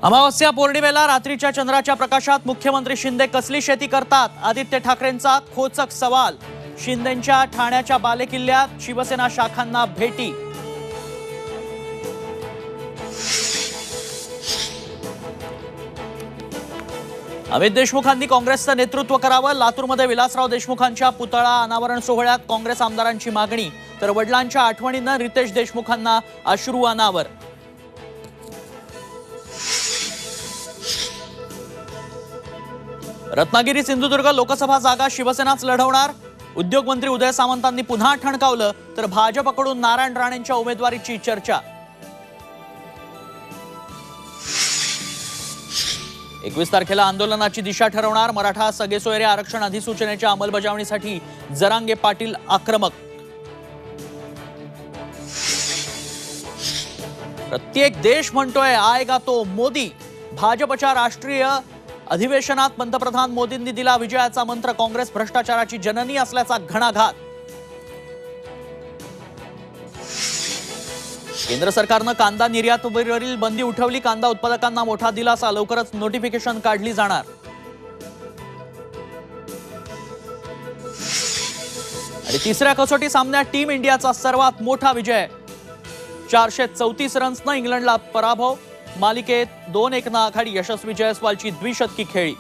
अमावस्या पौर्णिमेला रात्रीच्या चंद्राच्या प्रकाशात मुख्यमंत्री शिंदे कसली शेती करतात? आदित्य ठाकरेंचा खोचक सवाल। शिंदेंच्या ठाण्याच्या बालेकिल्ल्यात शिवसेना शाखांना भेटी। अमित देशमुखांनी काँग्रेसचं नेतृत्व करावं। लातूरमध्ये विलासराव देशमुखांच्या पुतळा अनावरण सोहळ्यात काँग्रेस आमदारांची मागणी, तर वडिलांच्या आठवणीनं रितेश देशमुखांना अश्रू अनावर। रत्नागिरी सिंधुदुर्ग लोकसभा जागा शिवसेनाच लढवणार। उद्योगमंत्री उदय सामंतांनी पुन्हा ठणकावलं, तर भाजपकडून नारायण राणेंच्या उमेदवारीची चर्चा। 21 तारखेला आंदोलनाची दिशा ठरवणार। मराठा सगेसोयरे आरक्षण अधिसूचनेच्या अंमलबजावणीसाठी जरांगे पाटील आक्रमक। प्रत्येक देश म्हणतोय आएगा तो मोदी। भाजपच्या राष्ट्रीय अधिवेशनात पंतप्रधान मोदींनी दिला विजयाचा मंत्र। काँग्रेस भ्रष्टाचाराची जननी असल्याचा घणाघात। केंद्र सरकारनं कांदा निर्यातीवरील बंदी उठवली। कांदा उत्पादकांना मोठा दिलासा। लवकरच नोटिफिकेशन काढली जाणार। आणि तिसऱ्या कसोटी सामन्यात टीम इंडियाचा सर्वात मोठा विजय। 434 रन्सनं इंग्लंडला पराभव। मालिकेत 2-1 आघाडी। यशस्वी जयस्वालची द्विशतकी खेळी।